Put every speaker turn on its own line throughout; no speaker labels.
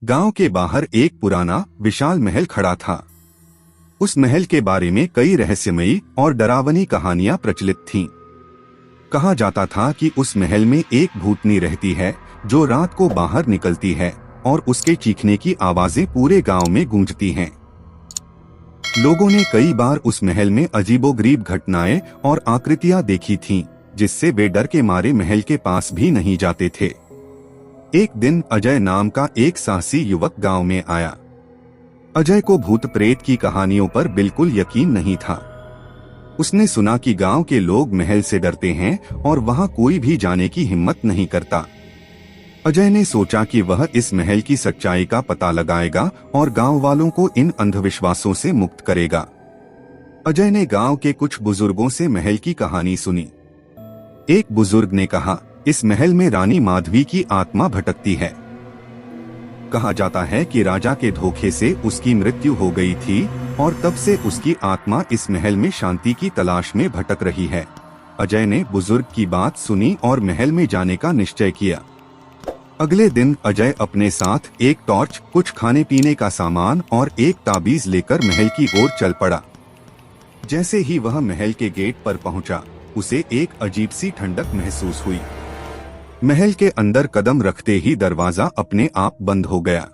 गांव के बाहर एक पुराना विशाल महल खड़ा था। उस महल के बारे में कई रहस्यमयी और डरावनी कहानियां प्रचलित थीं। कहा जाता था कि उस महल में एक भूतनी रहती है जो रात को बाहर निकलती है और उसके चीखने की आवाजें पूरे गांव में गूंजती हैं। लोगों ने कई बार उस महल में अजीबोगरीब घटनाएं और आकृतियां देखी थीं, जिससे वे डर के मारे महल के पास भी नहीं जाते थे। एक दिन अजय नाम का एक साहसी युवक गांव में आया। अजय को भूत प्रेत की कहानियों पर बिल्कुल यकीन नहीं था। उसने सुना कि गांव के लोग महल से डरते हैं और वहां कोई भी जाने की हिम्मत नहीं करता। अजय ने सोचा कि वह इस महल की सच्चाई का पता लगाएगा और गांव वालों को इन अंधविश्वासों से मुक्त करेगा। अजय ने गांव के कुछ बुजुर्गों से महल की कहानी सुनी। एक बुजुर्ग ने कहा, इस महल में रानी माधवी की आत्मा भटकती है। कहा जाता है कि राजा के धोखे से उसकी मृत्यु हो गई थी और तब से उसकी आत्मा इस महल में शांति की तलाश में भटक रही है। अजय ने बुजुर्ग की बात सुनी और महल में जाने का निश्चय किया। अगले दिन अजय अपने साथ एक टॉर्च, कुछ खाने पीने का सामान और एक ताबीज लेकर महल की ओर चल पड़ा। जैसे ही वह महल के गेट पर पहुंचा, उसे एक अजीब सी ठंडक महसूस हुई। महल के अंदर कदम रखते ही दरवाजा अपने आप बंद हो गया।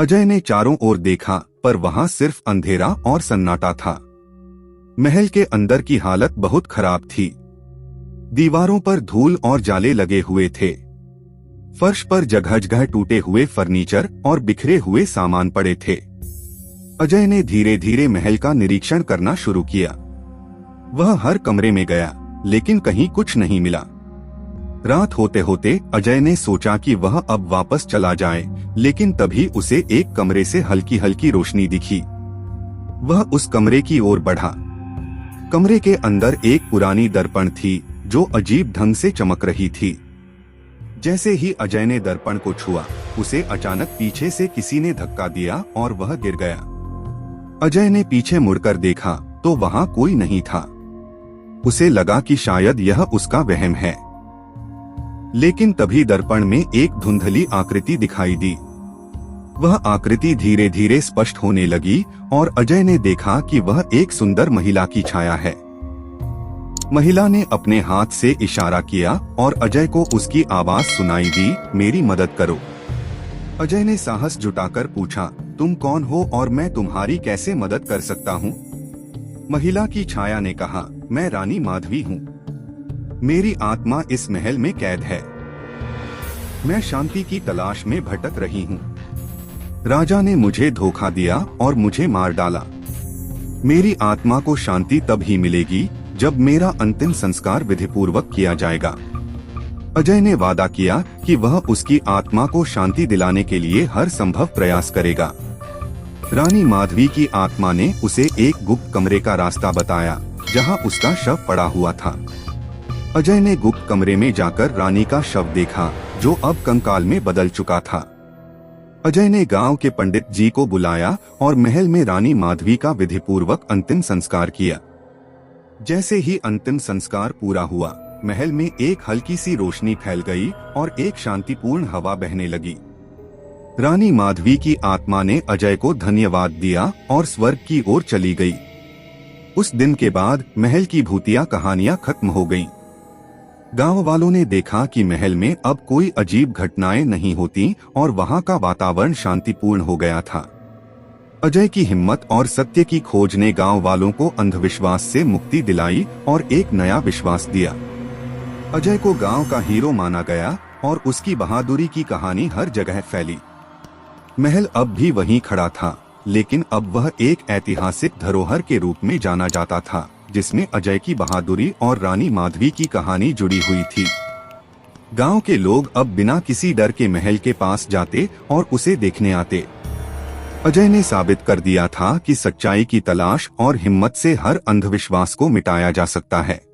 अजय ने चारों ओर देखा, पर वहां सिर्फ अंधेरा और सन्नाटा था। महल के अंदर की हालत बहुत खराब थी। दीवारों पर धूल और जाले लगे हुए थे। फर्श पर जगह-जगह टूटे हुए फर्नीचर और बिखरे हुए सामान पड़े थे। अजय ने धीरे धीरे महल का निरीक्षण करना शुरू किया। वह हर कमरे में गया, लेकिन कहीं कुछ नहीं मिला। रात होते होते अजय ने सोचा कि वह अब वापस चला जाए, लेकिन तभी उसे एक कमरे से हल्की हल्की रोशनी दिखी। वह उस कमरे की ओर बढ़ा। कमरे के अंदर एक पुरानी दर्पण थी जो अजीब ढंग से चमक रही थी। जैसे ही अजय ने दर्पण को छुआ, उसे अचानक पीछे से किसी ने धक्का दिया और वह गिर गया। अजय ने पीछे मुड़कर देखा तो वहां कोई नहीं था। उसे लगा कि शायद यह उसका वहम है, लेकिन तभी दर्पण में एक धुंधली आकृति दिखाई दी। वह आकृति धीरे धीरे स्पष्ट होने लगी और अजय ने देखा कि वह एक सुंदर महिला की छाया है। महिला ने अपने हाथ से इशारा किया और अजय को उसकी आवाज सुनाई दी, मेरी मदद करो। अजय ने साहस जुटाकर पूछा, तुम कौन हो और मैं तुम्हारी कैसे मदद कर सकता हूँ? महिला की छाया ने कहा, मैं रानी माधवी हूँ। मेरी आत्मा इस महल में कैद है। मैं शांति की तलाश में भटक रही हूँ। राजा ने मुझे धोखा दिया और मुझे मार डाला। मेरी आत्मा को शांति तब ही मिलेगी जब मेरा अंतिम संस्कार विधिपूर्वक किया जाएगा। अजय ने वादा किया कि वह उसकी आत्मा को शांति दिलाने के लिए हर संभव प्रयास करेगा। रानी माधवी की आत्मा ने उसे एक गुप्त कमरे का रास्ता बताया, जहां उसका शव पड़ा हुआ था। अजय ने गुप्त कमरे में जाकर रानी का शव देखा, जो अब कंकाल में बदल चुका था। अजय ने गांव के पंडित जी को बुलाया और महल में रानी माधवी का विधिपूर्वक अंतिम संस्कार किया। जैसे ही अंतिम संस्कार पूरा हुआ, महल में एक हल्की सी रोशनी फैल गई और एक शांतिपूर्ण हवा बहने लगी। रानी माधवी की आत्मा ने अजय को धन्यवाद दिया और स्वर्ग की ओर चली गई। उस दिन के बाद महल की भूतिया कहानियां खत्म हो गईं। गांव वालों ने देखा कि महल में अब कोई अजीब घटनाएं नहीं होती और वहां का वातावरण शांतिपूर्ण हो गया था। अजय की हिम्मत और सत्य की खोज ने गांव वालों को अंधविश्वास से मुक्ति दिलाई और एक नया विश्वास दिया। अजय को गांव का हीरो माना गया और उसकी बहादुरी की कहानी हर जगह फैली। महल अब भी वहीं खड़ा था, लेकिन अब वह एक ऐतिहासिक धरोहर के रूप में जाना जाता था, जिसमें अजय की बहादुरी और रानी माधवी की कहानी जुड़ी हुई थी। गांव के लोग अब बिना किसी डर के महल के पास जाते और उसे देखने आते। अजय ने साबित कर दिया था कि सच्चाई की तलाश और हिम्मत से हर अंधविश्वास को मिटाया जा सकता है।